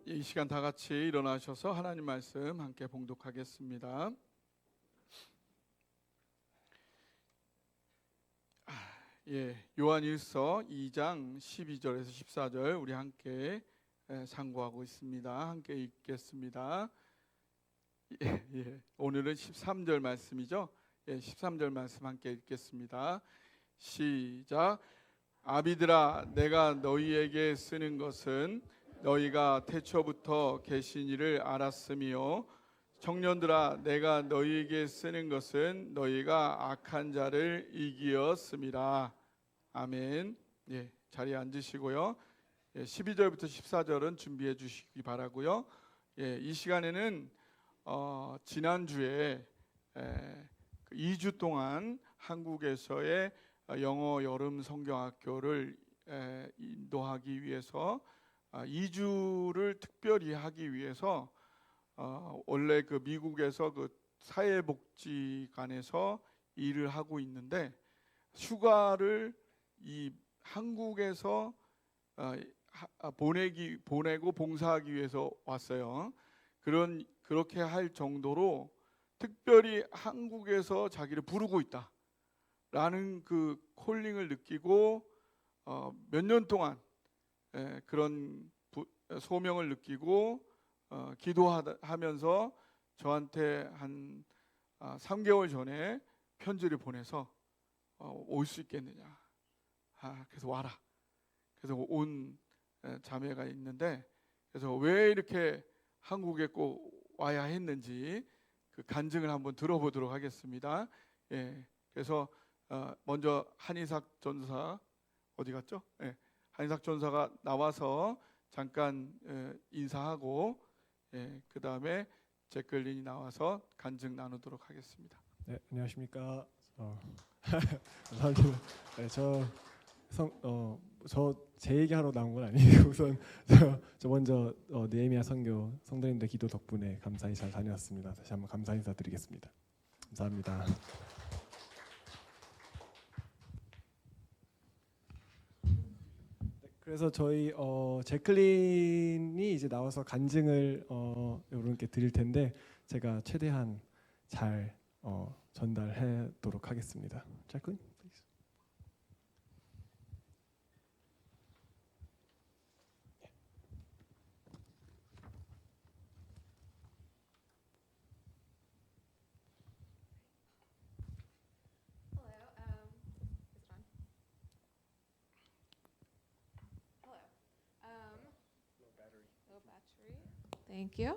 이 시간 다 같이 일어나셔서 하나님 말씀 함께 봉독하겠습니다. 요한일서 2장 12절에서 14절 우리 함께 상고하고 있습니다. 함께 읽겠습니다. 오늘은 13절 말씀이죠. 13절 말씀 함께 읽겠습니다. 시작. 아비들아, 내가 너희에게 쓰는 것은 너희가 태초부터 계신 이를 알았으며, 청년들아, 내가 너희에게 쓰는 것은 너희가 악한 자를 이기었음이라. 아멘. 자리에 앉으시고요. 12절부터 14절은 준비해 주시기 바라고요. 이 시간에는 지난주에 2주 동안 한국에서의 영어 여름 성경학교를 인도하기 위해서 2주를 특별히 하기 위해서 원래 그 미국에서 그 사회복지관에서 일을 하고 있는데 휴가를 이 한국에서 보내고 봉사하기 위해서 왔어요. 그렇게 할 정도로 특별히 한국에서 자기를 부르고 있다라는 그 콜링을 느끼고 몇 년 동안 그런 소명을 느끼고 기도하면서 저한테 한 3개월 전에 편지를 보내서 올 수 있겠느냐. 그래서 와라. 그래서 온 자매가 있는데, 그래서 왜 이렇게 한국에 꼭 와야 했는지 그 간증을 한번 들어보도록 하겠습니다. 그래서 먼저 한이삭 전사 어디 갔죠? 한이삭 전사가 나와서 잠깐 인사하고 그 다음에 제클린이 나와서 간증 나누도록 하겠습니다. 네, 안녕하십니까. 감사합니다. 네, 제 얘기하러 나온 건 아니에요. 우선 저 먼저 느헤미야 선교 성도님들 기도 덕분에 감사히 잘 다녀왔습니다. 다시 한번 감사 인사드리겠습니다. 감사합니다. 그래서 저희 제클린이 이제 나와서 간증을 여러분께 드릴 텐데 제가 최대한 잘 전달하도록 하겠습니다. 제클린, please. Thank you.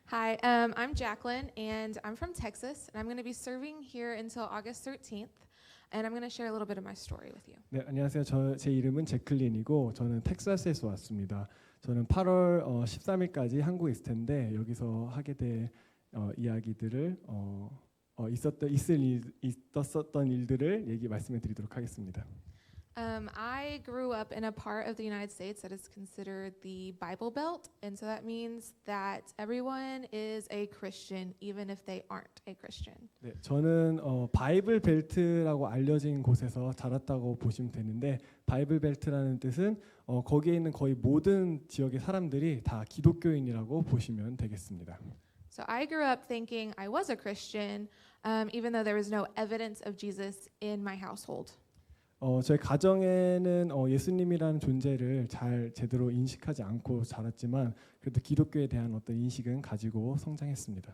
Hi, I'm Jacqueline, and I'm from Texas, and I'm going to be serving here until August 13th, and I'm going to share a little bit of my story with you. 네, 안녕하세요. 제 이름은 제클린이고 저는 텍사스에서 왔습니다. 저는 8월 13일까지 한국에 있을 텐데 여기서 하게 될 이야기들을 있었던 일들을 말씀해 드리도록 하겠습니다. I grew up in a part of the United States that is considered the Bible Belt, and so that means that everyone is a Christian, even if they aren't a Christian. 네, 저는 바이블 벨트라고 알려진 곳에서 자랐다고 보시면 되는데, 바이블 벨트라는 뜻은 거기에 있는 거의 모든 지역의 사람들이 다 기독교인이라고 보시면 되겠습니다. So I grew up thinking I was a Christian, even though there was no evidence of Jesus in my household. 저희 가정에는 예수님이라는 존재를 제대로 인식하지 않고 자랐지만 그래도 기독교에 대한 어떤 인식은 가지고 성장했습니다.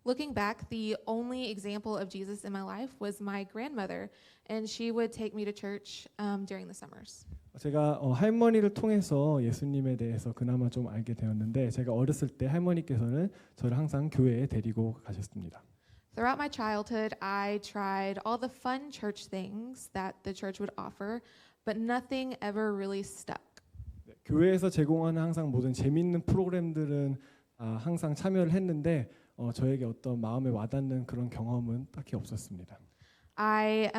Looking back, the only example of Jesus in my life was my grandmother, and she would take me to church during the summers. 제가 할머니를 통해서 예수님에 대해서 그나마 좀 알게 되었는데, 제가 어렸을 때 할머니께서는 저를 항상 교회에 데리고 가셨습니다. Throughout my childhood, I tried all the fun church things that the church would offer, but nothing ever really stuck. 교회에서 제공하는 항상 모든 재미있는 프로그램들은 항상 참여를 했는데 저에게 어떤 마음에 와닿는 그런 경험은 딱히 없었습니다. I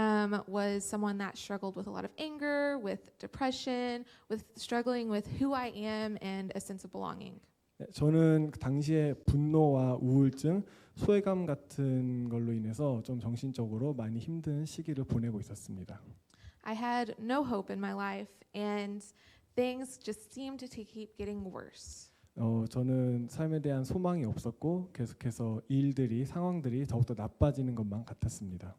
was someone that struggled with a lot of anger, with depression, with struggling with who I am and a sense of belonging. 네, 저는 그 당시에 분노와 우울증, 소외감 같은 걸로 인해서 좀 정신적으로 많이 힘든 시기를 보내고 있었습니다. I had no hope in my life, and things just seemed to keep getting worse. 저는 삶에 대한 소망이 없었고 계속해서 일들이 상황들이 더욱더 나빠지는 것만 같았습니다.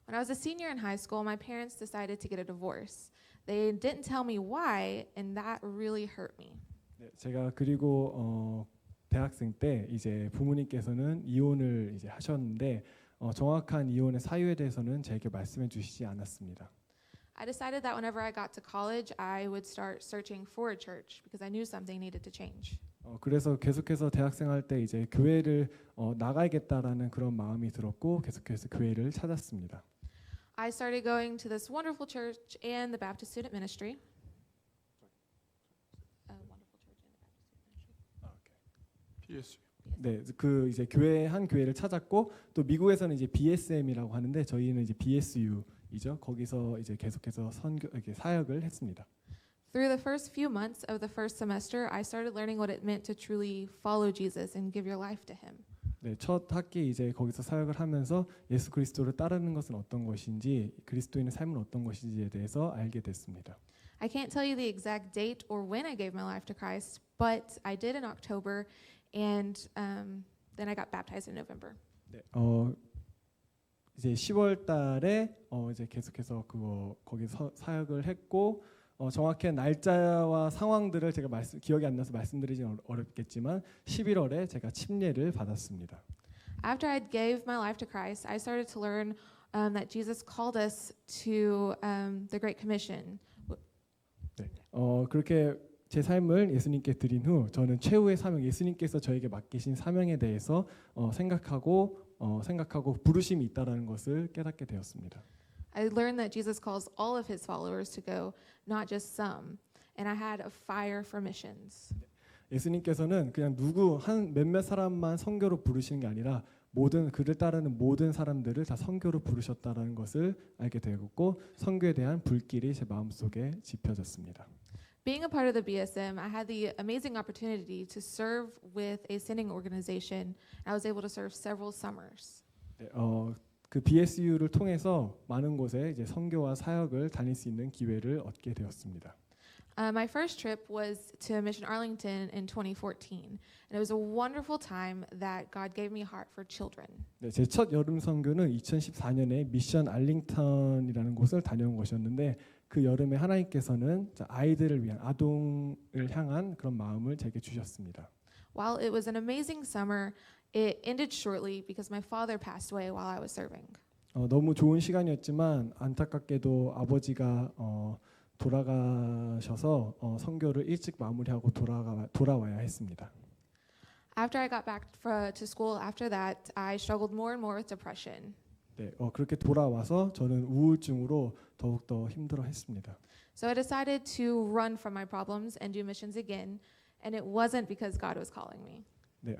When I was a senior in high school, my parents decided to get a divorce. They didn't tell me why, and that really hurt me. 네, 제가 그리고 대학생 때 이제 부모님께서는 이혼을 이제 하셨는데 정확한 이혼의 사유에 대해서는 제게 말씀해 주시지 않았습니다. I decided that whenever I got to college, I would start searching for a church because I knew something needed to change. 그래서 계속해서 대학생활 때 이제 교회를 나가야겠다라는 그런 마음이 들었고 계속해서 교회를 찾았습니다. I started going to this wonderful church and the Baptist Student Ministry. A wonderful church and the Baptist Student Ministry. BS. 네, 그 이제 한 교회를 찾았고 또 미국에서는 이제 BSM이라고 하는데 저희는 이제 BSU이죠. 거기서 이제 계속해서 이렇게 사역을 했습니다. Through the first few months of the first semester, I started learning what it meant to truly follow Jesus and give your life to him. 네, 첫 학기 이제 거기서 사역을 하면서 예수 그리스도를 따르는 것은 어떤 것인지, 그리스도인의 삶은 어떤 것인지에 대해서 알게 됐습니다. I can't tell you the exact date or when I gave my life to Christ, but I did in October, and then I got baptized in November. 네, 이제 10월 달에 이제 계속해서 거기서 사역을 했고 정확한 날짜와 상황들을 제가 기억이 안 나서 말씀드리긴 어렵겠지만 11월에 제가 침례를 받았습니다. After I gave my life to Christ, I started to learn that Jesus called us to the Great Commission. 네, 그렇게 제 삶을 예수님께 드린 후 저는 최후의 사명, 예수님께서 저에게 맡기신 사명에 대해서 생각하고 부르심이 있다라는 것을 깨닫게 되었습니다. I learned that Jesus calls all of his followers to go, not just some. And I had a fire for missions. 예수님께서는 그냥 몇몇 사람만 선교로 부르시는 게 아니라 그를 따르는 모든 사람들을 다 선교로 부르셨다라는 것을 알게 되었고 선교에 대한 불길이 제 마음속에 지펴졌습니다. Being a part of the BSM, I had the amazing opportunity to serve with a sending organization. I was able to serve several summers. 네, 그 BSU를 통해서 많은 곳에 이제 선교와 사역을 다닐 수 있는 기회를 얻게 되었습니다. My first trip was to Mission Arlington in 2014, and it was a wonderful time that God gave me a heart for children. 네, 제 첫 여름 선교는 2014년에 미션 알링턴이라는 곳을 다녀온 것이었는데 그 여름에 하나님께서는 아이들을 위한 아동을 향한 그런 마음을 제게 주셨습니다. While it was an amazing summer, it ended shortly because my father passed away while I was serving. 너무 좋은 시간이었지만 안타깝게도 아버지가 돌아가셔서 선교를 일찍 마무리하고 돌아와야 했습니다. After I got back to school after that, I struggled more and more with depression. 네, 그렇게 돌아와서 저는 우울증으로 더욱더 힘들어했습니다. So I decided to run from my problems and do missions again, and it wasn't because God was calling me. 네,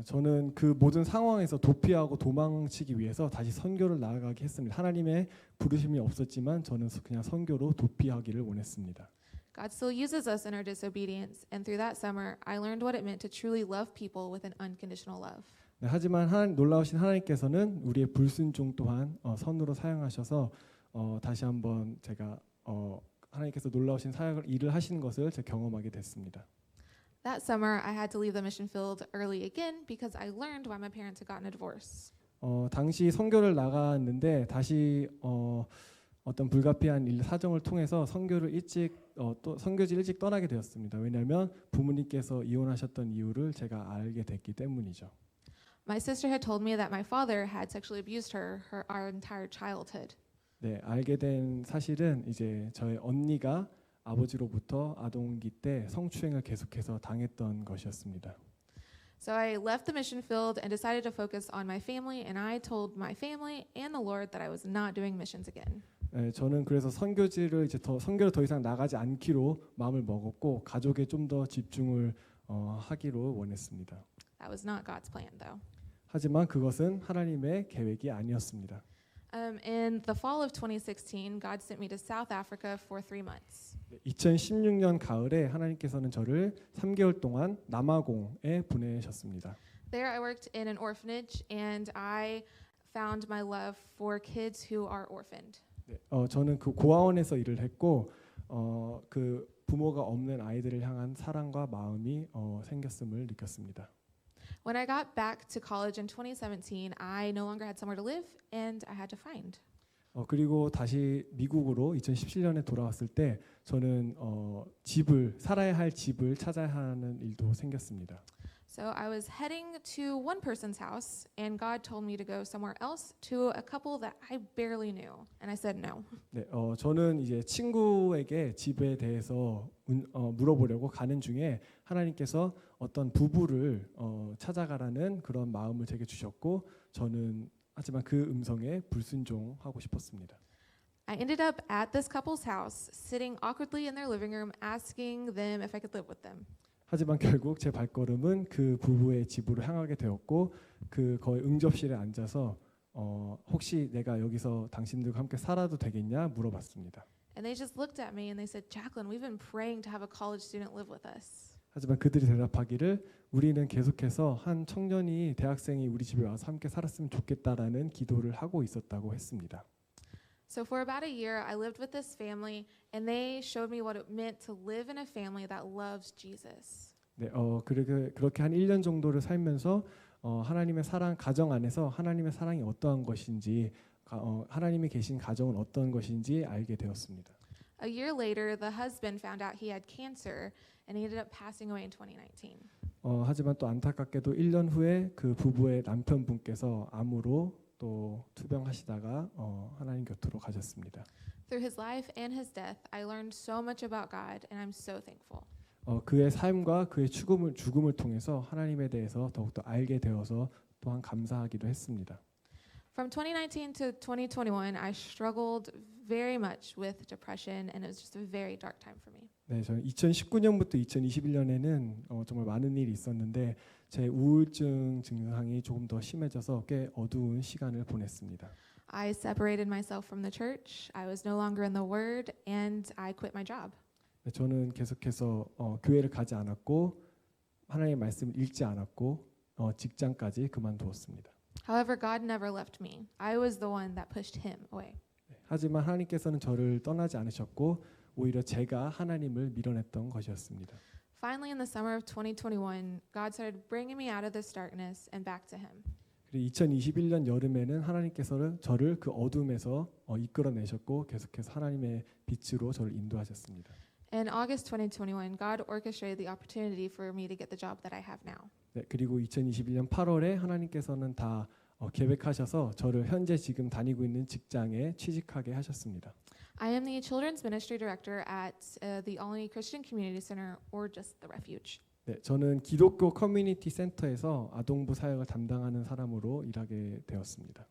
저는 그 모든 상황에서 도피하고 도망치기 위해서 다시 선교를 나아가게 했습니다. 하나님의 부르심이 없었지만 저는 그냥 선교로 도피하기를 원했습니다. God still uses us in our disobedience, and through that summer, I learned what it meant to truly love people with an unconditional love. 네, 하지만 놀라우신 하나님께서는 우리의 불순종 또한 선으로 사용하셔서 다시 한번 제가 하나님께서 놀라우신 일을 하시는 것을 제가 경험하게 됐습니다. That summer, I had to leave the mission field early again because I learned why my parents had gotten a divorce. 당시 선교를 나갔는데 다시 어떤 불가피한 사정을 통해서 선교지를 일찍 떠나게 되었습니다. 왜냐하면 부모님께서 이혼하셨던 이유를 제가 알게 됐기 때문이죠. My sister had told me that my father had sexually abused our entire childhood. 네, 알게 된 사실은 이제 저의 언니가 아버지로부터 아동기 때 성추행을 계속해서 당했던 것이었습니다. So I left the mission field and decided to focus on my family, and I told my family and the Lord that I was not doing missions again. 네, 저는 그래서 선교를 더 이상 나가지 않기로 마음을 먹었고 가족에 좀 더 집중을 하기로 원했습니다. That was not God's plan, though. 하지만 그것은 하나님의 계획이 아니었습니다. In the fall of 2016, God sent me to South Africa for 3 months. 2016년 가을에 하나님께서는 저를 3개월 동안 남아공에 보내셨습니다. There, I worked in an orphanage, and I found my love for kids who are orphaned. 저는 그 고아원에서 일을 했고 그 부모가 없는 아이들을 향한 사랑과 마음이 생겼음을 느꼈습니다. When I got back to college in 2017, I no longer had somewhere to live, and I had to find. 그리고 다시 미국으로 2017년에 돌아왔을 때 저는 집을 살아야 할 집을 찾아야 하는 일도 생겼습니다. So I was heading to one person's house, and God told me to go somewhere else to a couple that I barely knew, and I said no. 네, 저는 이제 친구에게 집에 대해서 물어보려고 가는 중에 하나님께서 어떤 부부를 찾아가라는 그런 마음을 제게 주셨고 저는 하지만 그 음성에 불순종하고 싶었습니다. I ended up at this couple's house, sitting awkwardly in their living room, asking them if I could live with them. 하지만 결국 제 발걸음은 그 부부의 집으로 향하게 되었고 그 거의 응접실에 앉아서 혹시 내가 여기서 당신들과 함께 살아도 되겠냐 물어봤습니다. And they just looked at me and they said, Jacqueline, we've been praying to have a college student live with us. 하지만 그들이 대답하기를 우리는 계속해서 한 청년이 대학생이 우리 집에 와서 함께 살았으면 좋겠다라는 기도를 하고 있었다고 했습니다. So for about a year, I lived with this family, and they showed me what it meant to live in a family that loves Jesus. 네, 그렇게 한 1년 정도를 살면서 하나님의 사랑 가정 안에서 하나님의 사랑이 어떠한 것인지 하나님이 계신 가정은 어떤 것인지 알게 되었습니다. A year later, the husband found out he had cancer, and he ended up passing away in 2019. 하지만 또 안타깝게도 1년 후에 그 부부의 남편분께서 암으로 또 투병하시다가 하나님 곁으로 가셨습니다. Through his life and his death, I learned so much about God, and I'm so thankful. 그의 삶과 그의 죽음을 통해서 하나님에 대해서 더욱더 알게 되어서 또한 감사하기도 했습니다. From 2019 to 2021, I struggled very much with depression, and it was just a very dark time for me. 네, 저는 2019년부터 2021년에는 정말 많은 일이 있었는데 제 우울증 증상이 조금 더 심해져서 꽤 어두운 시간을 보냈습니다. I separated myself from the church. I was no longer in the Word, and I quit my job. 네, 저는 계속해서 교회를 가지 않았고 하나님의 말씀을 읽지 않았고 직장까지 그만두었습니다. However, God never left me. I was the one that pushed him away. 네, 하지만 하나님께서는 저를 떠나지 않으셨고 오히려 제가 하나님을 밀어냈던 것이었습니다. Finally, in the summer of 2021, God started bringing me out of this darkness and back to him. 그리고 2021년 여름에는 하나님께서는 저를 그 어둠에서 이끌어내셨고 계속해서 하나님의 빛으로 저를 인도하셨습니다. In August 2021, God orchestrated the opportunity for me to get the job that I have now. 네, 그리고 2021년 8월에 하나님께서는 다 계획하셔서 저를 현재 지금 다니고 있는 직장에 취직하게 하셨습니다. I am the Children's Ministry Director at the Olney Christian Community Center, or just the Refuge. 네, 저는 기독교 커뮤니티 센터에서 아동부 사역을 담당하는 사람으로 일하게 되었습니다.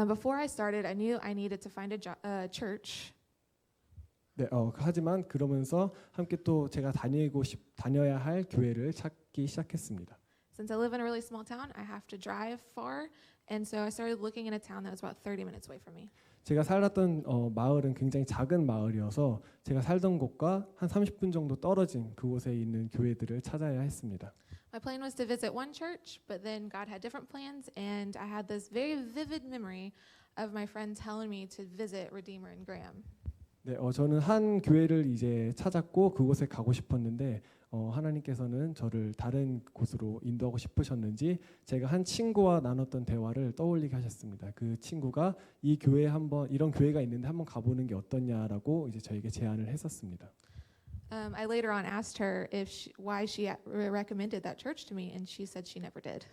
Before I started, I knew I needed to find a church. 네, 하지만 그러면서 함께 또 제가 다녀야 할 교회를 찾기 시작했습니다. Since I live in a really small town, I have to drive far, and so I started looking in a town that was about 30 minutes away from me. 제가 살았던 마을은 굉장히 작은 마을이어서 제가 살던 곳과 한 30분 정도 떨어진 그곳에 있는 교회들을 찾아야 했습니다. My plan was to visit one church, but then God had different plans, and I had this very vivid memory of my friend telling me to visit Redeemer and Graham. 네, 저는 한 교회를 이제 찾았고 그곳에 가고 싶었는데 하나님께서는 저를 다른 곳으로 인도하고 싶으셨는지 제가 한 친구와 나눴던 대화를 떠올리게 하셨습니다. 그 친구가 이 교회에 이런 교회가 있는데 한번 가보는 게 어떠냐라고 이제 저에게 제안을 했었습니다. I later on asked her why she recommended that church to me, and she said she never did.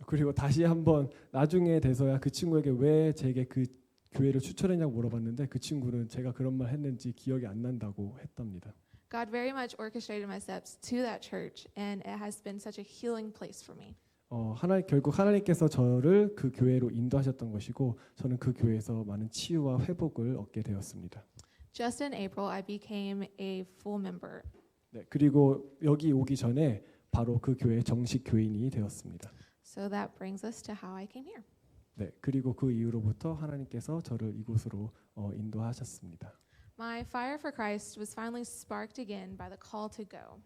그리고 다시 한번 나중에 돼서야 그 친구에게 왜 제게 그 교회를 추천했냐고 물어봤는데 그 친구는 제가 그런 말 했는지 기억이 안 난다고 했답니다. God very much orchestrated my steps to that church, and it has been such a healing place for me. 결국 하나님께서 저를 그 교회로 인도하셨던 것이고 저는 그 교회에서 많은 치유와 회복을 얻게 되었습니다. Just in April, I became a full member. 네, 그리고 여기 오기 전에 바로 그 교회의 정식 교인이 되었습니다. So that brings us to how I came here. 네, 그리고 그 이후로부터 하나님께서 저를 이곳으로 인도하셨습니다. My fire for Christ was finally sparked again by the call to go.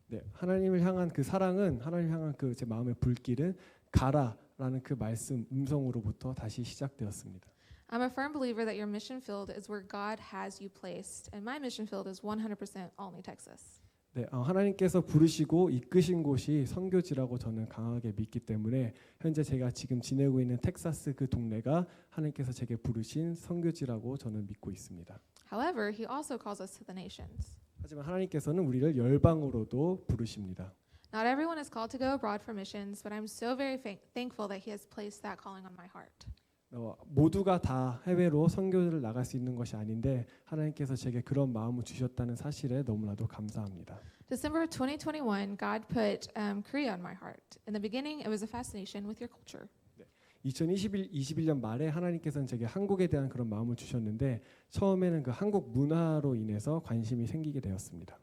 네, 하나님을 향한 그 사랑은 하나님 향한 그 제 마음의 불길은 가라라는 그 말씀 음성으로부터 다시 시작되었습니다. I'm a firm believer that your mission field is where God has you placed, and my mission field is 100% Olney, Texas. 네, 하나님께서 부르시고 이끄신 곳이 선교지라고 저는 강하게 믿기 때문에 현재 제가 지금 지내고 있는 텍사스 그 동네가 하나님께서 제게 부르신 선교지라고 저는 믿고 있습니다. However, He also calls us to the nations. 하지만 하나님께서는 우리를 열방으로도 부르십니다. Not everyone is called to go abroad for missions, but I'm so very thankful that He has placed that calling on my heart. 모두가 다 해외로 선교를 나갈 수 있는 것이 아닌데 하나님께서 제게 그런 마음을 주셨다는 사실에 너무나도 감사합니다. December 2021, God put Korea on my heart. In the beginning, it was a fascination with your culture. 2021년 말에 하나님께서는 제게 한국에 대한 그런 마음을 주셨는데 처음에는 그 한국 문화로 인해서 관심이 생기게 되었습니다.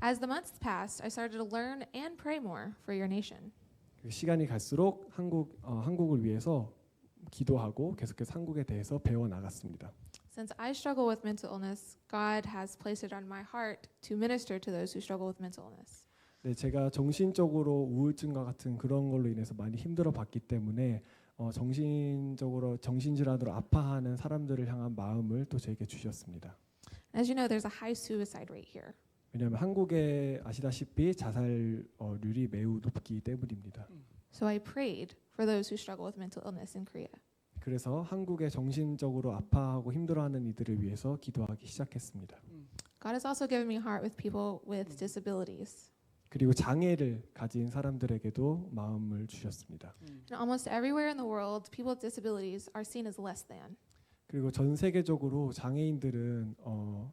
As the months passed, I started to learn and pray more for your nation. 시간이 갈수록 한국을 위해서 기도하고 계속해서 한국에 대해서 배워 나갔습니다. Since I struggle with mental illness, God has placed it on my heart to minister to those who struggle with mental illness. 네, 제가 정신적으로 우울증과 같은 그런 걸로 인해서 많이 힘들어 봤기 때문에 정신적으로 정신질환으로 아파하는 사람들을 향한 마음을 또 제게 주셨습니다. As you know, there's a high suicide rate here. 왜냐하면 한국에 아시다시피 자살률이 매우 높기 때문입니다. So I prayed for those who struggle with mental illness in Korea. 그래서 한국에 정신적으로 아파하고 힘들어하는 이들을 위해서 기도하기 시작했습니다. God has also given me a heart with people with disabilities. 그리고 장애를 가진 사람들에게도 마음을 주셨습니다. And almost everywhere in the world, people with disabilities are seen as less than. 그리고 전 세계적으로 장애인들은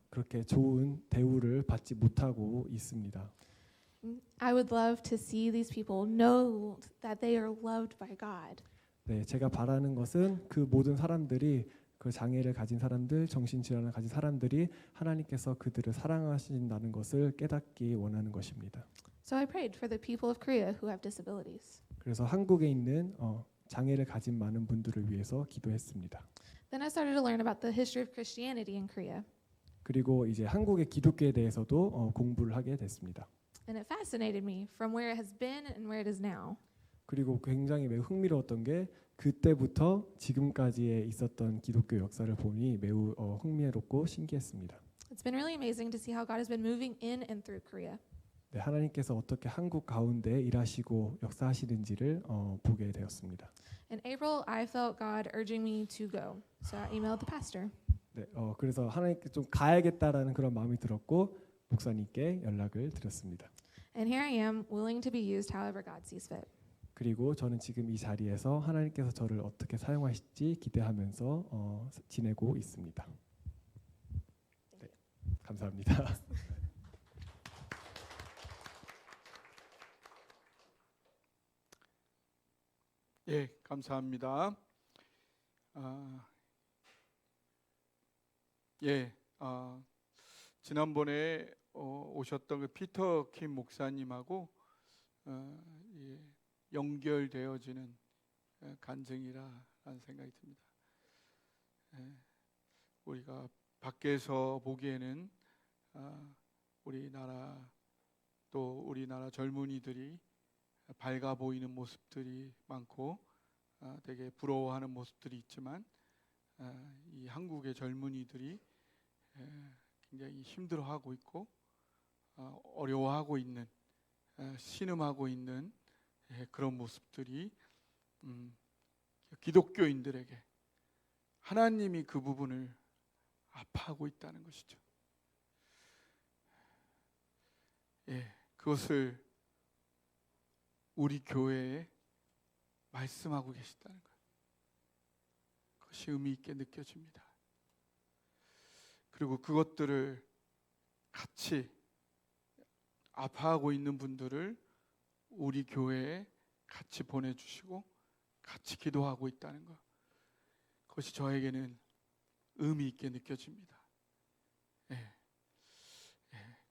그렇게 좋은 대우를 받지 못하고 있습니다. I would love to see these people know that they are loved by God. 네, 제가 바라는 것은 그 모든 사람들이 그 장애를 가진 사람들, 정신질환을 가진 사람들이 하나님께서 그들을 사랑하신다는 것을 깨닫기 원하는 것입니다. So I prayed for the people of Korea who have disabilities. 그래서 한국에 있는 장애를 가진 많은 분들을 위해서 기도했습니다. Then I started to learn about the history of Christianity in Korea. 그리고 이제 한국의 기독교에 대해서도 공부를 하게 됐습니다. And it fascinated me from where it has been and where it is now. 그리고 굉장히 매우 흥미로웠던 게 그때부터 지금까지에 있었던 기독교 역사를 보니 매우 흥미롭고 신기했습니다. It's been really amazing to see how God has been moving in and through Korea. 네, 하나님께서 어떻게 한국 가운데 일하시고 역사하시는지를 보게 되었습니다. In April, I felt God urging me to go. So I emailed the pastor. 네, 그래서 하나님께 좀 가야겠다라는 그런 마음이 들었고 목사님께 연락을 드렸습니다. And here I am, willing to be used however God sees fit. 그리고 저는 지금 이 자리에서 하나님께서 저를 어떻게 사용하실지 기대하면서 지내고 있습니다. 네, 감사합니다. 예, 감사합니다. 지난번에 오셨던 그 피터 킴 목사님하고 연결되어지는 간증이라는 생각이 듭니다. 우리가 밖에서 보기에는 우리나라 젊은이들이 밝아 보이는 모습들이 많고 되게 부러워하는 모습들이 있지만 이 한국의 젊은이들이 굉장히 힘들어하고 있고 어려워하고 있는 신음하고 있는 그런 모습들이 기독교인들에게 하나님이 그 부분을 아파하고 있다는 것이죠. 그것을 우리 교회에 말씀하고 계시다는 것, 그것이 의미 있게 느껴집니다. 그리고 그것들을 같이 아파하고 있는 분들을 우리 교회에 같이 보내주시고 같이 기도하고 있다는 것, 그것이 저에게는 의미 있게 느껴집니다.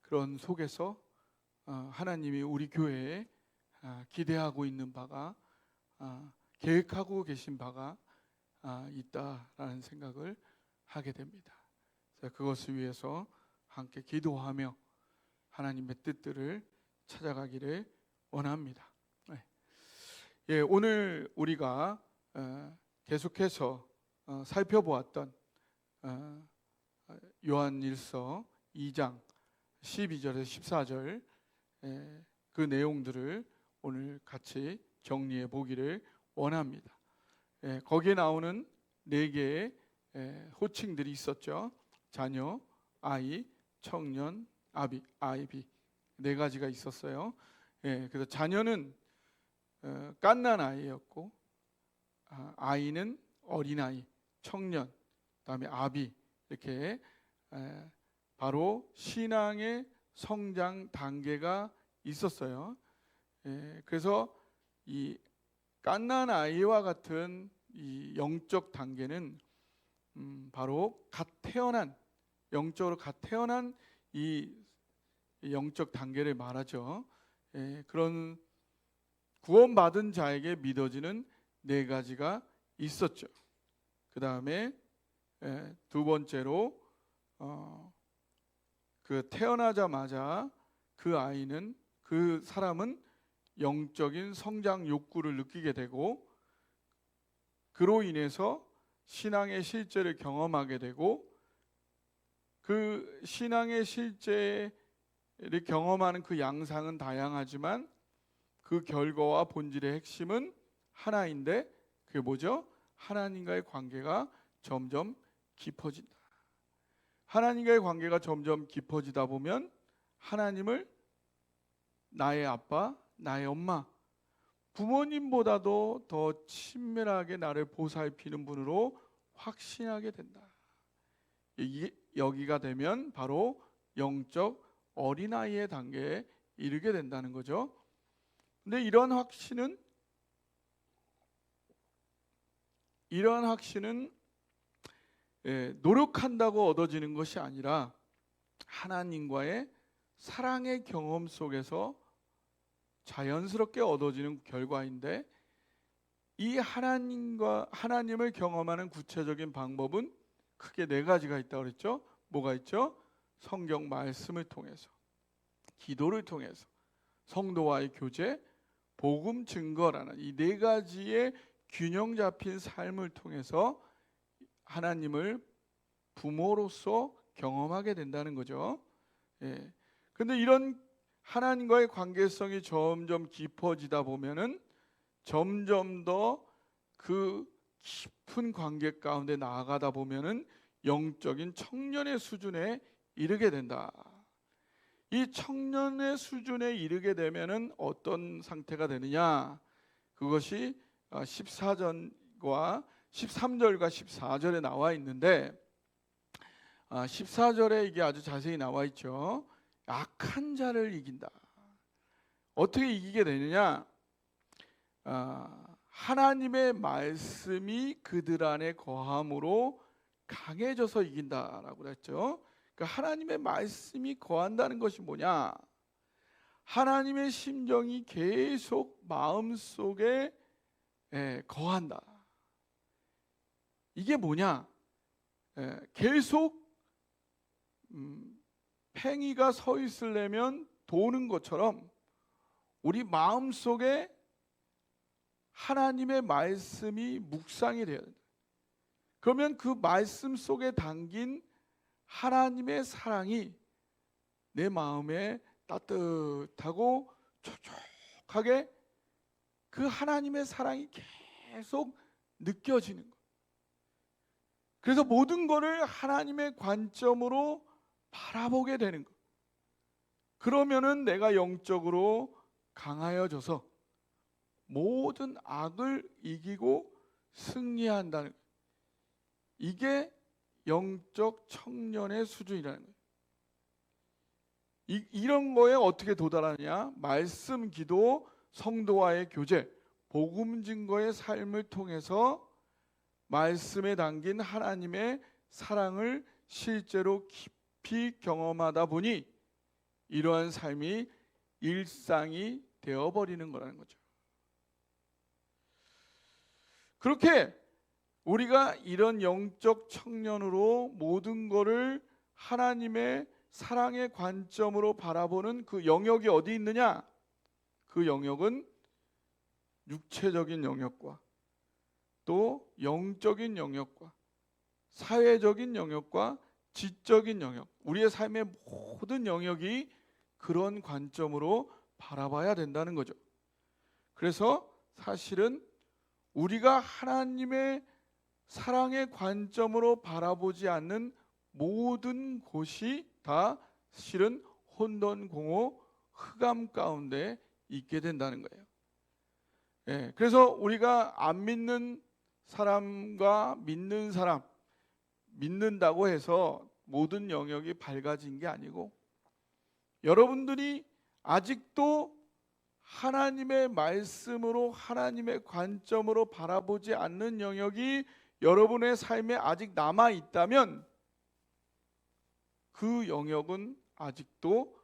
그런 속에서 하나님이 우리 교회에 기대하고 있는 바가 계획하고 계신 바가 있다라는 생각을 하게 됩니다. 그래서 그것을 위해서 함께 기도하며 하나님의 뜻들을 찾아가기를 원합니다. 예, 오늘 우리가 계속해서 살펴보았던 요한일서 2장 12절에서 14절 그 내용들을 오늘 같이 정리해 보기를 원합니다. 거기에 나오는 4개의 호칭들이 있었죠. 자녀, 아이, 청년, 아이비 4가지가 있었어요. 그래서 자녀는 갓난 아이였고, 아이는 어린아이, 청년, 그다음에 아비, 이렇게 바로 신앙의 성장 단계가 있었어요. 그래서 이 갓난 아이와 같은 이 영적 단계는 바로 영적으로 갓 태어난 이 영적 단계를 말하죠. 그런 구원받은 자에게 믿어지는 4가지가 있었죠. 그 다음에 2번째로 그 태어나자마자 그 사람은 영적인 성장 욕구를 느끼게 되고, 그로 인해서 신앙의 실제를 경험하게 되고, 그 신앙의 실제를 경험하는 그 양상은 다양하지만 그 결과와 본질의 핵심은 하나인데, 그게 뭐죠? 하나님과의 관계가 점점 깊어진다. 하나님과의 관계가 점점 깊어지다 보면 하나님을 나의 아빠, 나의 엄마, 부모님보다도 더 친밀하게 나를 보살피는 분으로 확신하게 된다. 여기가 되면 바로 영적 어린아이의 단계에 이르게 된다는 거죠. 근데 이러한 확신은 노력한다고 얻어지는 것이 아니라 하나님과의 사랑의 경험 속에서 자연스럽게 얻어지는 결과인데, 이 하나님을 경험하는 구체적인 방법은 크게 4가지가 있다고 그랬죠. 뭐가 있죠? 성경 말씀을 통해서, 기도를 통해서, 성도와의 교제, 복음 증거라는 이 4가지의 균형 잡힌 삶을 통해서 하나님을 부모로서 경험하게 된다는 거죠. 근데 이런 하나님과의 관계성이 점점 깊어지다 보면은 점점 더 그 깊은 관계 가운데 나아가다 보면은 영적인 청년의 수준에 이르게 된다. 이 청년의 수준에 이르게 되면은 어떤 상태가 되느냐? 그것이 13절과 14절에 나와 있는데, 14절에 이게 아주 자세히 나와 있죠. 악한 자를 이긴다. 어떻게 이기게 되느냐? 하나님의 말씀이 그들 안에 거함으로 강해져서 이긴다라고 그랬죠. 그러니까 하나님의 말씀이 거한다는 것이 뭐냐? 하나님의 심정이 계속 마음속에 거한다. 이게 뭐냐? 계속 팽이가 서 있으려면 도는 것처럼 우리 마음속에 하나님의 말씀이 묵상이 돼야 된다. 그러면 그 말씀 속에 담긴 하나님의 사랑이 내 마음에 따뜻하고 촉촉하게 그 하나님의 사랑이 계속 느껴지는 것. 그래서 모든 것을 하나님의 관점으로 바라보게 되는 것. 그러면은 내가 영적으로 강하여져서 모든 악을 이기고 승리한다는 것. 이게 영적 청년의 수준이라는 거예요. 이런 거에 어떻게 도달하냐? 말씀, 기도, 성도와의 교제, 복음 증거의 삶을 통해서 말씀에 담긴 하나님의 사랑을 실제로 깊이 경험하다 보니 이러한 삶이 일상이 되어버리는 거라는 거죠. 그렇게 우리가 이런 영적 청년으로 모든 것을 하나님의 사랑의 관점으로 바라보는 그 영역이 어디 있느냐? 그 영역은 육체적인 영역과 또 영적인 영역과 사회적인 영역과 지적인 영역, 우리의 삶의 모든 영역이 그런 관점으로 바라봐야 된다는 거죠. 그래서 사실은 우리가 하나님의 사랑의 관점으로 바라보지 않는 모든 곳이 다 실은 혼돈, 공허, 흑암 가운데 있게 된다는 거예요. 예, 그래서 우리가 안 믿는 사람과 믿는 사람, 믿는다고 해서 모든 영역이 밝아진 게 아니고, 여러분들이 아직도 하나님의 말씀으로 하나님의 관점으로 바라보지 않는 영역이 여러분의 삶에 아직 남아 있다면 그 영역은 아직도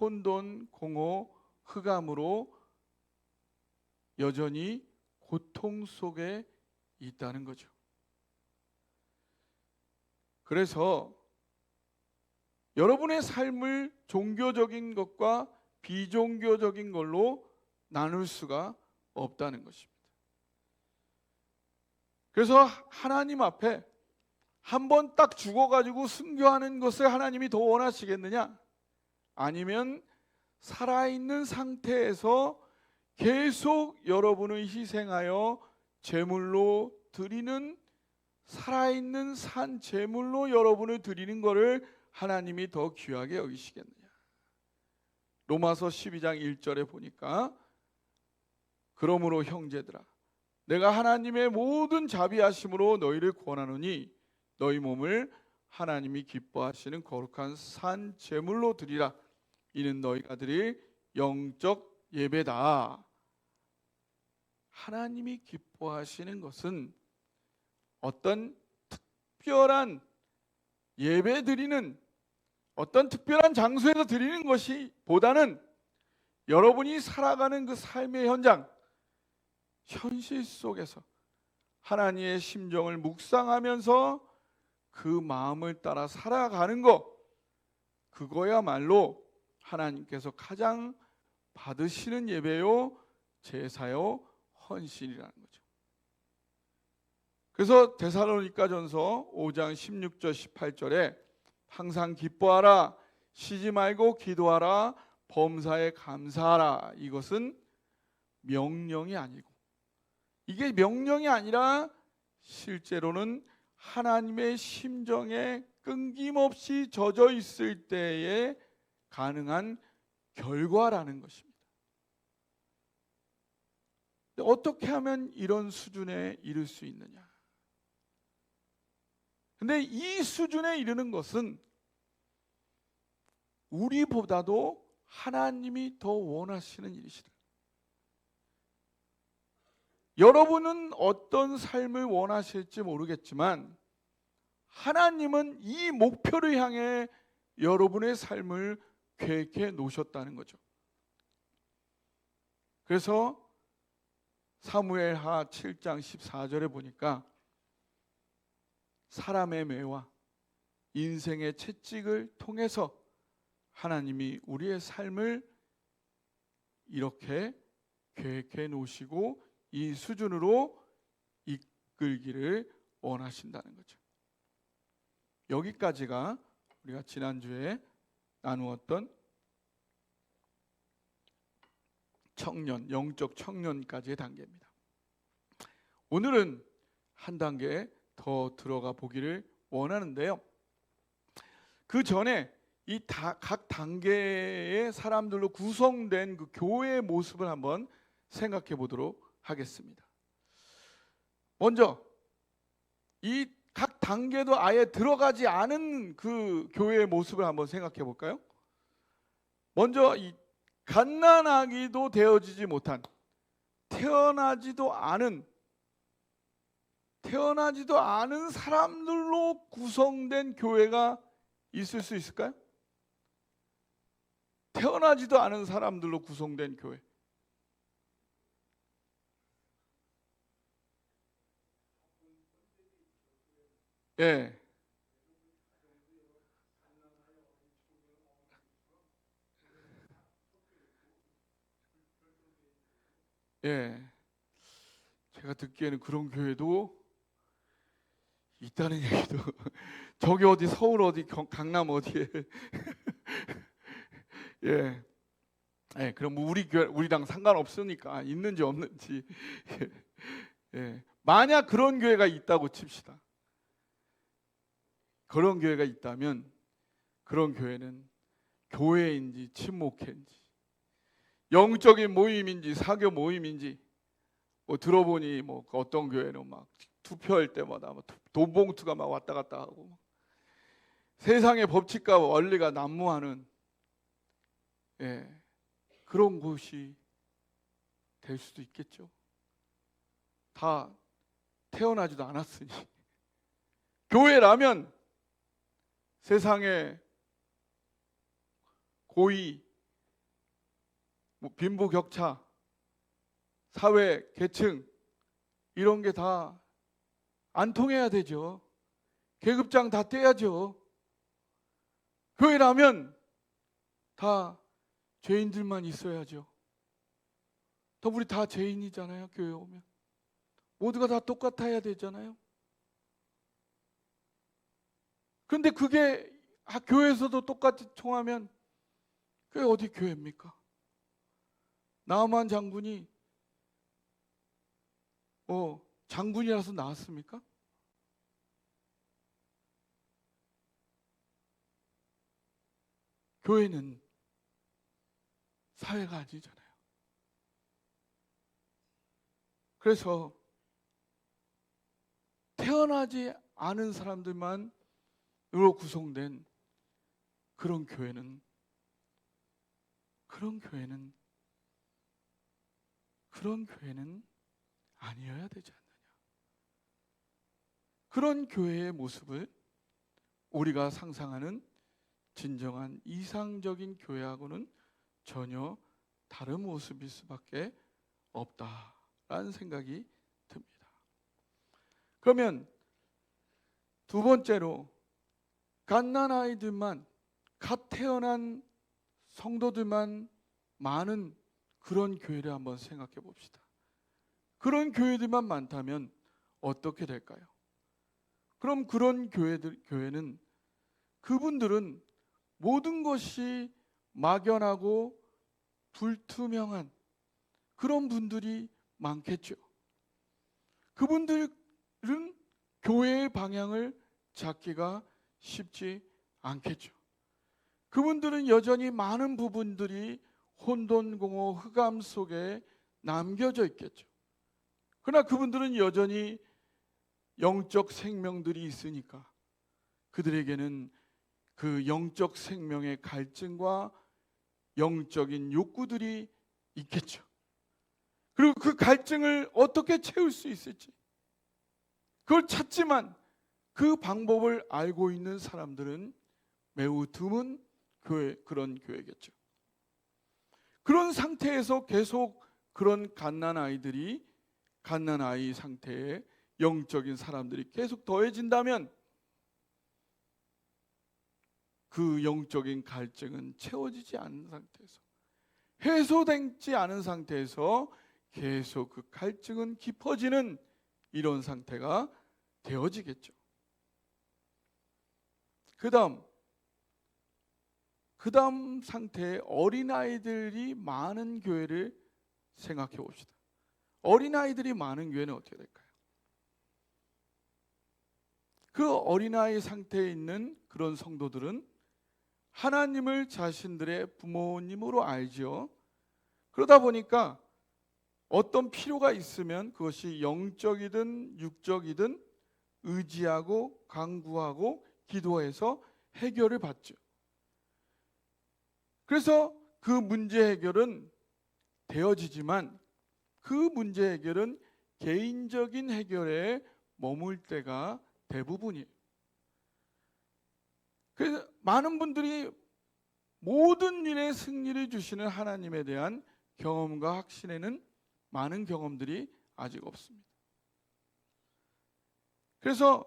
혼돈, 공허, 흑암으로 여전히 고통 속에 있다는 거죠. 그래서 여러분의 삶을 종교적인 것과 비종교적인 걸로 나눌 수가 없다는 것입니다. 그래서 하나님 앞에 한번 딱 죽어가지고 순교하는 것을 하나님이 더 원하시겠느냐? 아니면 살아있는 상태에서 계속 여러분을 희생하여 제물로 드리는, 살아있는 산 제물로 여러분을 드리는 것을 하나님이 더 귀하게 여기시겠느냐? 로마서 12장 1절에 보니까, 그러므로 형제들아, 내가 하나님의 모든 자비하심으로 너희를 권하노니 너희 몸을 하나님이 기뻐하시는 거룩한 산 제물로 드리라. 이는 너희가 드릴 영적 예배다. 하나님이 기뻐하시는 것은 어떤 특별한 예배 드리는, 어떤 특별한 장소에서 드리는 것이 보다는 여러분이 살아가는 그 삶의 현장, 현실 속에서 하나님의 심정을 묵상하면서 그 마음을 따라 살아가는 것, 그거야말로 하나님께서 가장 받으시는 예배요, 제사요, 헌신이라는 거죠. 그래서 데살로니가전서 5장 16절 18절에 항상 기뻐하라, 쉬지 말고 기도하라, 범사에 감사하라. 이것은 명령이 아니고, 이게 명령이 아니라 실제로는 하나님의 심정에 끊김없이 젖어 있을 때에 가능한 결과라는 것입니다. 어떻게 하면 이런 수준에 이를 수 있느냐? 근데 이 수준에 이르는 것은 우리보다도 하나님이 더 원하시는 일이시다. 여러분은 어떤 삶을 원하실지 모르겠지만 하나님은 이 목표를 향해 여러분의 삶을 계획해 놓으셨다는 거죠. 그래서 사무엘하 7장 14절에 보니까 사람의 매와 인생의 채찍을 통해서 하나님이 우리의 삶을 이렇게 계획해 놓으시고 이 수준으로 이끌기를 원하신다는 거죠. 여기까지가 우리가 지난주에 나누었던 청년, 영적 청년까지의 단계입니다. 오늘은 한 단계 더 들어가 보기를 원하는데요. 그 전에 이 각 단계의 사람들로 구성된 그 교회의 모습을 한번 생각해 보도록 하겠습니다. 먼저 이 각 단계도 아예 들어가지 않은 그 교회의 모습을 한번 생각해 볼까요? 먼저 이 갓난아기도 되어지지 못한, 태어나지도 않은 사람들로 구성된 교회가 있을 수 있을까요? 태어나지도 않은 사람들로 구성된 교회. 예. 예. 제가 듣기에는 그런 교회도 있다는 얘기도 저기 어디 서울 어디 강남 어디에 예. 예, 그럼 뭐 우리 교회 우리랑 상관없으니까 있는지 없는지 예. 만약 그런 교회가 있다고 칩시다. 그런 교회가 있다면 그런 교회는 교회인지 친목회인지 영적인 모임인지 사교 모임인지 뭐 들어보니 뭐 어떤 교회는 막 투표할 때마다 돈 봉투가 막 왔다 갔다 하고 세상의 법칙과 원리가 난무하는 예, 그런 곳이 될 수도 있겠죠. 다 태어나지도 않았으니 교회라면 세상의 고위, 빈부격차, 사회 계층 이런 게 다 안 통해야 되죠. 계급장 다 떼야죠. 교회라면 다 죄인들만 있어야죠. 또 우리 다 죄인이잖아요. 교회 오면 모두가 다 똑같아야 되잖아요. 그런데 그게 교회에서도 똑같이 통하면 그게 어디 교회입니까? 나만 장군이 장군이라서 나왔습니까? 교회는 사회가 아니잖아요. 그래서 태어나지 않은 사람들만으로 구성된 그런 교회는 아니어야 되지 않느냐. 그런 교회의 모습을 우리가 상상하는 진정한 이상적인 교회하고는 전혀 다른 모습일 수밖에 없다라는 생각이 듭니다. 그러면 두 번째로 갓난아이들만 갓 태어난 성도들만 많은 그런 교회를 한번 생각해 봅시다. 그런 교회들만 많다면 어떻게 될까요? 그럼 그런 교회는 그분들은 모든 것이 막연하고 불투명한 그런 분들이 많겠죠. 그분들은 교회의 방향을 잡기가 쉽지 않겠죠. 그분들은 여전히 많은 부분들이 혼돈공허 흑암 속에 남겨져 있겠죠. 그러나 그분들은 여전히 영적 생명들이 있으니까 그들에게는 그 영적 생명의 갈증과 영적인 욕구들이 있겠죠. 그리고 그 갈증을 어떻게 채울 수 있을지 그걸 찾지만 그 방법을 알고 있는 사람들은 매우 드문 그런 교회겠죠. 그런 상태에서 계속 그런 갓난아이 상태에 영적인 사람들이 계속 더해진다면 그 영적인 갈증은 채워지지 않은 상태에서 해소되지 않은 상태에서 계속 그 갈증은 깊어지는 이런 상태가 되어지겠죠. 그 다음 상태에 어린아이들이 많은 교회를 생각해 봅시다. 어린아이들이 많은 교회는 어떻게 될까요? 그 어린아이 상태에 있는 그런 성도들은 하나님을 자신들의 부모님으로 알죠. 그러다 보니까 어떤 필요가 있으면 그것이 영적이든 육적이든 의지하고 간구하고 기도해서 해결을 받죠. 그래서 그 문제 해결은 되어지지만 그 문제 해결은 개인적인 해결에 머물 때가 대부분이에요. 그래서 많은 분들이 모든 일에 승리를 주시는 하나님에 대한 경험과 확신에는 많은 경험들이 아직 없습니다. 그래서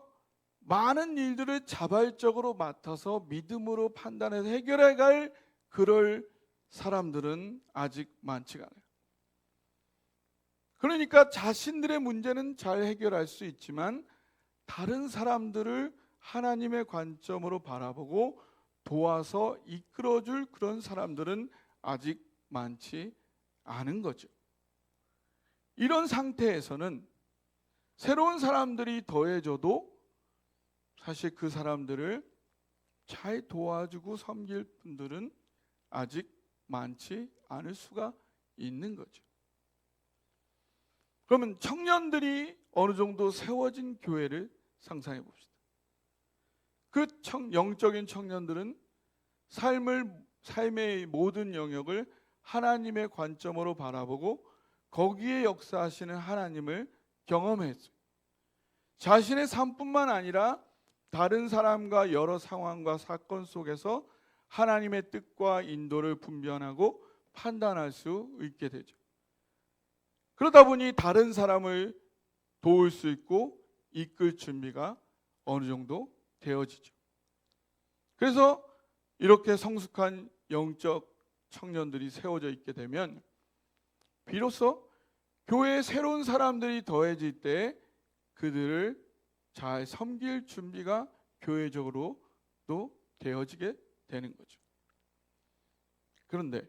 많은 일들을 자발적으로 맡아서 믿음으로 판단해서 해결해 갈 그럴 사람들은 아직 많지가 않아요. 그러니까 자신들의 문제는 잘 해결할 수 있지만 다른 사람들을 하나님의 관점으로 바라보고 도와서 이끌어줄 그런 사람들은 아직 많지 않은 거죠. 이런 상태에서는 새로운 사람들이 더해져도 사실 그 사람들을 잘 도와주고 섬길 분들은 아직 많지 않을 수가 있는 거죠. 그러면 청년들이 어느 정도 세워진 교회를 상상해 봅시다. 그 영적인 청년들은 삶의 모든 영역을 하나님의 관점으로 바라보고 거기에 역사하시는 하나님을 경험했어요. 자신의 삶뿐만 아니라 다른 사람과 여러 상황과 사건 속에서 하나님의 뜻과 인도를 분별하고 판단할 수 있게 되죠. 그러다 보니 다른 사람을 도울 수 있고 이끌 준비가 어느 정도 되어지죠. 그래서 이렇게 성숙한 영적 청년들이 세워져 있게 되면 비로소 교회에 새로운 사람들이 더해질 때 그들을 잘 섬길 준비가 교회적으로도 되어지게 되는 거죠. 그런데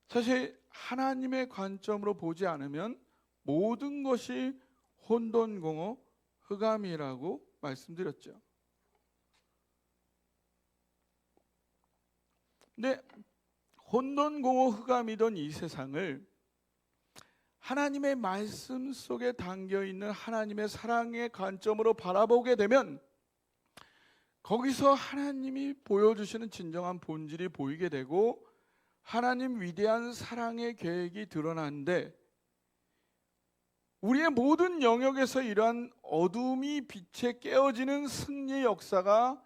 사실 하나님의 관점으로 보지 않으면 모든 것이 혼돈공허 흑암이라고 말씀드렸죠. 근데 혼돈공허 흑암이던 이 세상을 하나님의 말씀 속에 담겨있는 하나님의 사랑의 관점으로 바라보게 되면 거기서 하나님이 보여주시는 진정한 본질이 보이게 되고 하나님 위대한 사랑의 계획이 드러나는데 우리의 모든 영역에서 이러한 어둠이 빛에 깨어지는 승리의 역사가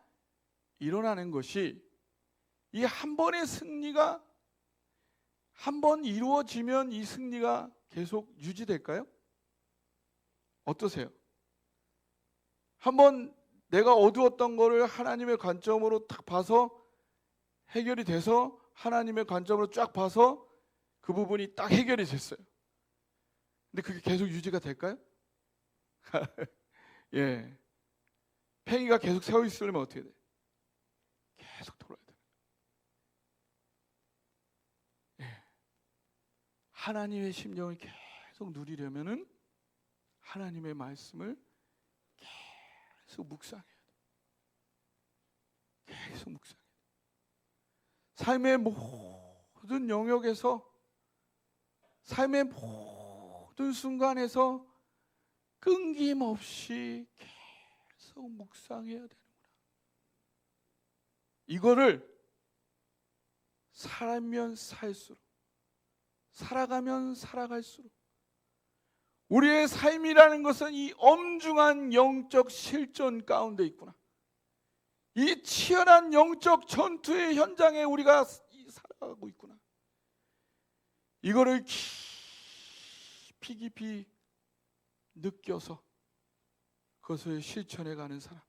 일어나는 것이 이 한 번의 승리가 한 번 이루어지면 이 승리가 계속 유지될까요? 어떠세요? 한번 내가 어두웠던 거를 하나님의 관점으로 딱 봐서 해결이 돼서 하나님의 관점으로 쫙 봐서 그 부분이 딱 해결이 됐어요. 근데 그게 계속 유지가 될까요? 예. 팽이가 계속 세워 있으려면 어떻게 돼? 계속 돌아야 돼. 예. 하나님의 심령을 계속 누리려면은 하나님의 말씀을 계속 묵상해야 돼. 계속 묵상해야 돼. 삶의 모든 영역에서 삶의 모든 순간에서 끊김없이 계속 묵상해야 되는구나. 이거를 살면 살수록 살아가면 살아갈수록 우리의 삶이라는 것은 이 엄중한 영적 실존 가운데 있구나. 이 치열한 영적 전투의 현장에 우리가 살아가고 있구나. 이거를 깊이 느껴서 그것을 실천해 가는 사람,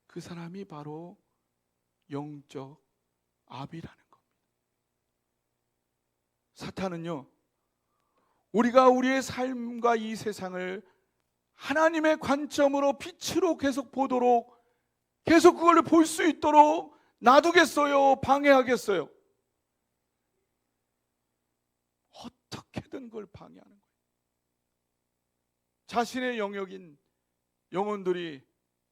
그 사람이 바로 영적 아비라는 겁니다. 사탄은요, 우리가 우리의 삶과 이 세상을 하나님의 관점으로 빛으로 계속 보도록, 계속 그걸 볼 수 있도록 놔두겠어요? 방해하겠어요? 어떻게든 그걸 방해하는 거예요. 자신의 영역인 영혼들이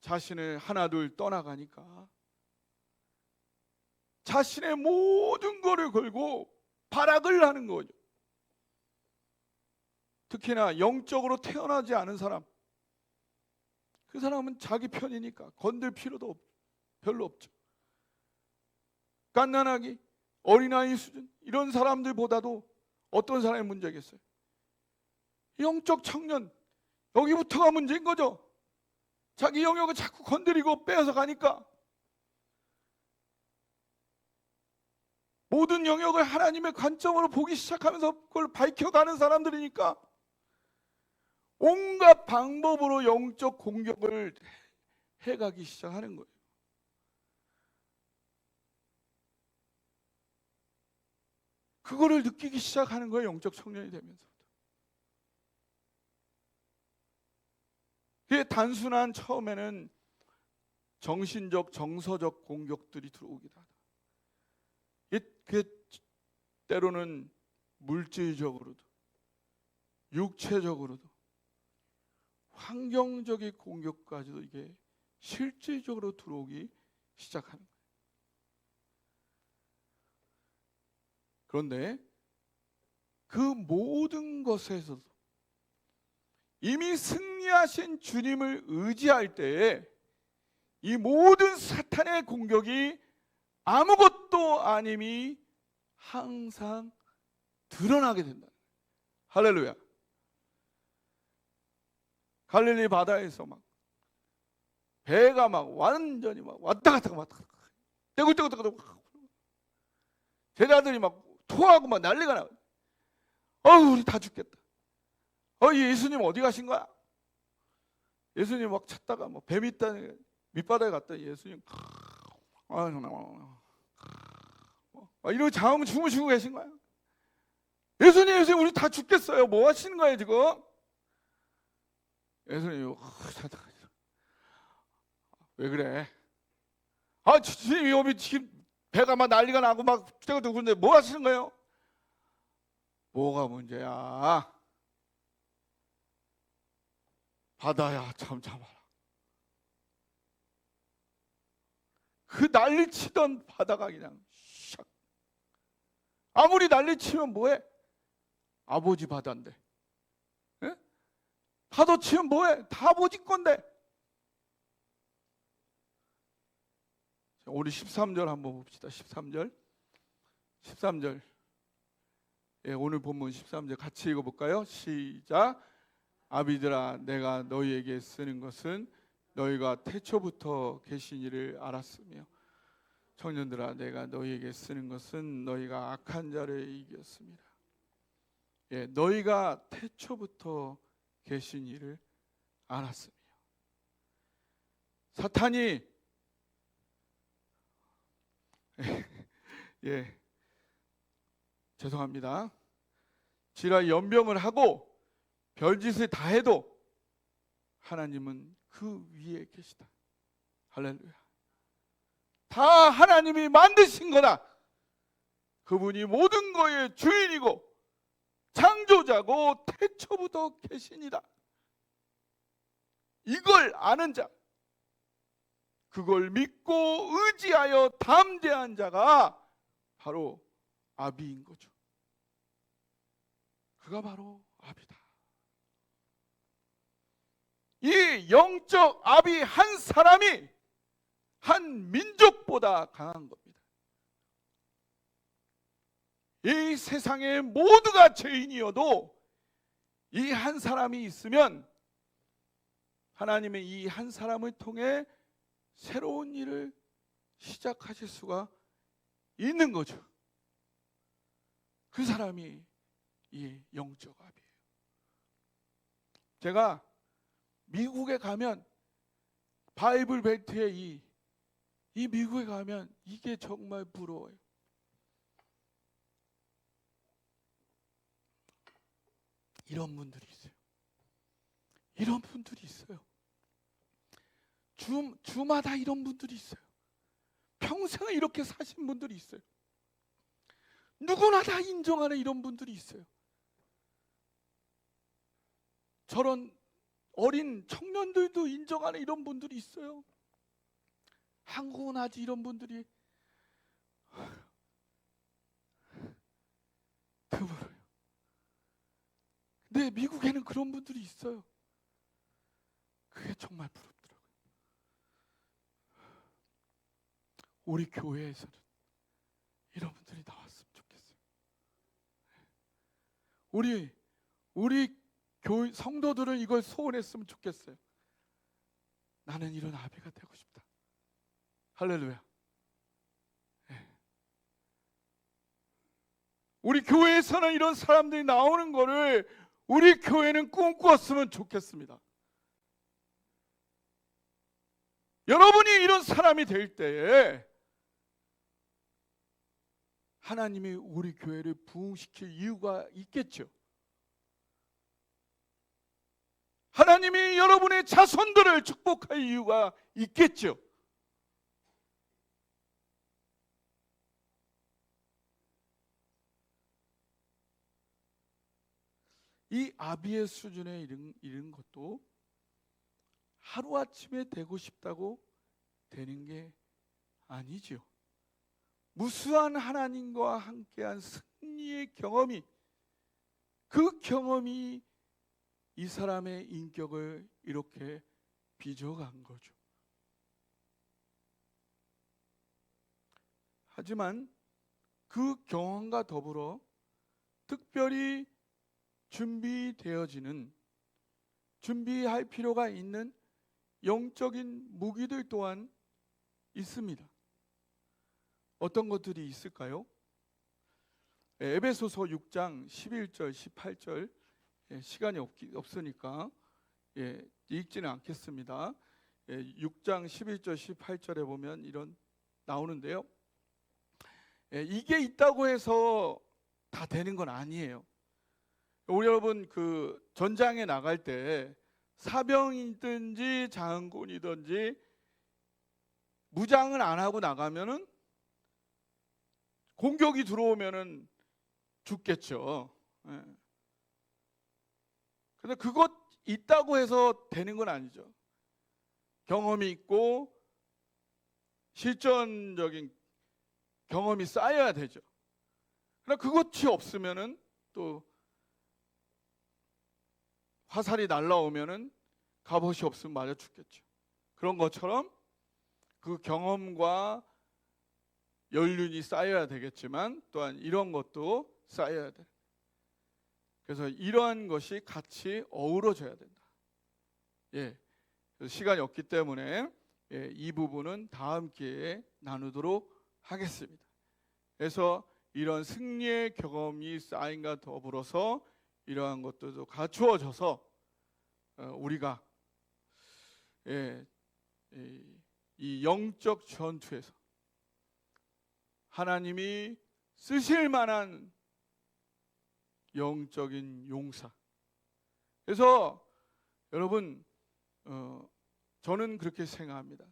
자신을 하나둘 떠나가니까 자신의 모든 것을 걸고 발악을 하는 거죠. 특히나 영적으로 태어나지 않은 사람, 그 사람은 자기 편이니까 건들 필요도 별로 없죠. 갓난아기, 어린아이 수준 이런 사람들보다도 어떤 사람이 문제겠어요? 영적 청년, 여기부터가 문제인 거죠. 자기 영역을 자꾸 건드리고 빼앗아 가니까 모든 영역을 하나님의 관점으로 보기 시작하면서 그걸 밝혀가는 사람들이니까 온갖 방법으로 영적 공격을 해가기 시작하는 거예요. 그거를 느끼기 시작하는 거예요. 영적 청년이 되면서부터. 그게 단순한 처음에는 정신적, 정서적 공격들이 들어오기도 하다. 그게 때로는 물질적으로도, 육체적으로도, 환경적인 공격까지도 이게 실질적으로 들어오기 시작하는 거예요. 그런데 그 모든 것에서도 이미 승리하신 주님을 의지할 때에 이 모든 사탄의 공격이 아무것도 아님이 항상 드러나게 된다. 할렐루야. 갈릴리 바다에서 막 배가 막 완전히 막 왔다 갔다 떼굴떼굴떼굴 제자들이 막 토하고 막 난리가 나. 우리 다 죽겠다. 예수님 어디 가신 거야? 예수님 막 찾다가 뭐 배 밑바닥에 갔더니 예수님 이러고 잠 주무시고 계신 거야. 예수님 우리 다 죽겠어요. 뭐 하시는 거예요 지금? 예수님 왜 그래? 주님 여기 지금 배가 막 난리가 나고 막 죽고 그런데 뭐 하시는 거예요? 뭐가 문제야? 바다야 참 참아라. 그 난리치던 바다가 그냥 샥. 아무리 난리치면 뭐해? 아버지 바다인데. 예? 파도 치면 뭐해? 다 아버지 건데. 우리 13절 한번 봅시다. 13절. 예, 오늘 본문 13절 같이 읽어볼까요? 시작. 아비들아 내가 너희에게 쓰는 것은 너희가 태초부터 계신 이를 알았으며 청년들아 내가 너희에게 쓰는 것은 너희가 악한 자를 이겼습니다. 예, 너희가 태초부터 계신 이를 알았으며. 사탄이 예, 죄송합니다. 지라 연병을 하고 별짓을 다 해도 하나님은 그 위에 계시다. 할렐루야. 다 하나님이 만드신 거다. 그분이 모든 거의 주인이고 창조자고 태초부터 계신이다. 이걸 아는 자, 그걸 믿고 의지하여 담대한 자가 바로 아비인 거죠. 그가 바로 아비다. 이 영적 아비 한 사람이 한 민족보다 강한 겁니다. 이 세상의 모두가 죄인이어도 이 한 사람이 있으면 하나님의 이 한 사람을 통해 새로운 일을 시작하실 수가 있는 거죠. 그 사람이 이 영적 아비예요. 제가 미국에 가면 바이블 벨트에 이 미국에 가면 이게 정말 부러워요. 이런 분들이 있어요. 이런 분들이 있어요. 주마다 이런 분들이 있어요. 평생을 이렇게 사신 분들이 있어요. 누구나 다 인정하는 이런 분들이 있어요. 저런 어린 청년들도 인정하는 이런 분들이 있어요. 한국은 아직 이런 분들이 드물어요. 근데 미국에는 그런 분들이 있어요. 그게 정말 부럽더라고요. 우리 교회에서는 이런 분들이 나왔으면 좋겠어요. 우리 교회 성도들은 이걸 소원했으면 좋겠어요. 나는 이런 아비가 되고 싶다. 할렐루야. 네. 우리 교회에서는 이런 사람들이 나오는 거를 우리 교회는 꿈꾸었으면 좋겠습니다. 여러분이 이런 사람이 될 때에 하나님이 우리 교회를 부흥시킬 이유가 있겠죠. 하나님이 여러분의 자손들을 축복할 이유가 있겠죠. 이 아비의 수준에 이른 것도 하루아침에 되고 싶다고 되는 게 아니죠. 무수한 하나님과 함께한 승리의 경험이, 그 경험이 이 사람의 인격을 이렇게 빚어간 거죠. 하지만 그 경험과 더불어 특별히 준비할 필요가 있는 영적인 무기들 또한 있습니다. 어떤 것들이 있을까요? 에베소서 6장 11절 18절, 시간이 없으니까 읽지는 않겠습니다. 6장 11절 18절에 보면 이런 나오는데요. 이게 있다고 해서 다 되는 건 아니에요. 우리 여러분 그 전장에 나갈 때 사병이든지 장군이든지 무장을 안 하고 나가면은 공격이 들어오면은 죽겠죠. 근데 그것 있다고 해서 되는 건 아니죠. 경험이 있고 실전적인 경험이 쌓여야 되죠. 그러나 그것이 없으면은 또 화살이 날라오면은 갑옷이 없으면 맞아 죽겠죠. 그런 것처럼 그 경험과 연륜이 쌓여야 되겠지만 또한 이런 것도 쌓여야 돼. 그래서 이러한 것이 같이 어우러져야 된다. 시간이 없기 때문에 이 부분은 다음 기회에 나누도록 하겠습니다. 그래서 이런 승리의 경험이 쌓인과 더불어서 이러한 것들도 갖추어져서 우리가 이 영적 전투에서 하나님이 쓰실 만한 영적인 용사. 그래서 여러분 저는 그렇게 생각합니다.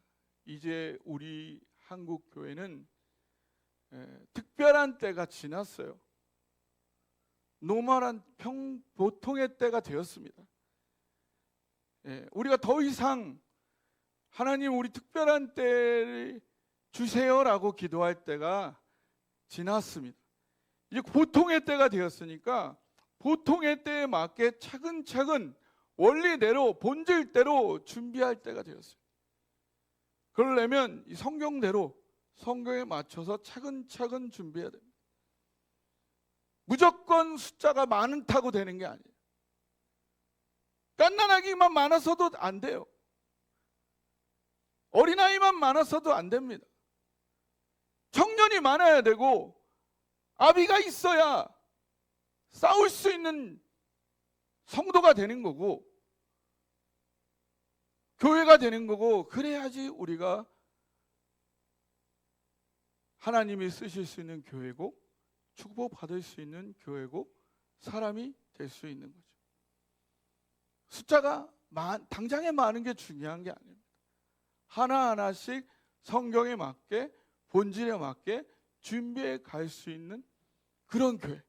이제 우리 한국 교회는 특별한 때가 지났어요. 노멀한 보통의 때가 되었습니다. 우리가 더 이상 하나님 우리 특별한 때를 주세요라고 기도할 때가 지났습니다. 이제 보통의 때가 되었으니까 보통의 때에 맞게 차근차근 원리대로 본질대로 준비할 때가 되었어요. 그러려면 이 성경대로 성경에 맞춰서 차근차근 준비해야 됩니다. 무조건 숫자가 많다고 되는 게 아니에요. 갓난아기만 많아서도 안 돼요. 어린아이만 많아서도 안 됩니다. 청년이 많아야 되고 아비가 있어야 싸울 수 있는 성도가 되는 거고 교회가 되는 거고, 그래야지 우리가 하나님이 쓰실 수 있는 교회고 축복받을 수 있는 교회고 사람이 될 수 있는 거죠. 숫자가 당장에 많은 게 중요한 게 아닙니다. 하나하나씩 성경에 맞게 본질에 맞게 준비해 갈 수 있는 그런 교회.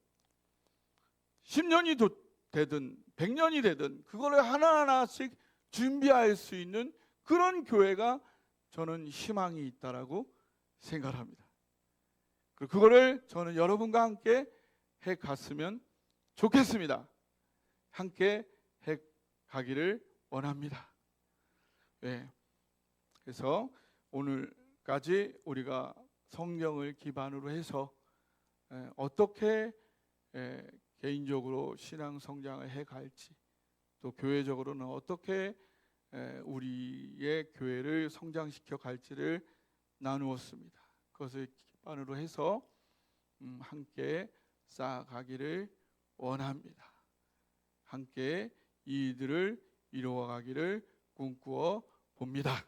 10년이 되든 100년이 되든 그거를 하나하나씩 준비할 수 있는 그런 교회가 저는 희망이 있다라고 생각합니다. 그거를 저는 여러분과 함께 해 갔으면 좋겠습니다. 함께 해 가기를 원합니다. 그래서 오늘까지 우리가 성경을 기반으로 해서 어떻게 개인적으로 신앙 성장을 해 갈지, 또 교회적으로는 어떻게 우리의 교회를 성장시켜 갈지를 나누었습니다. 그것을 기반으로 해서 함께 쌓아가기를 원합니다. 함께 이들을 이루어가기를 꿈꾸어 봅니다.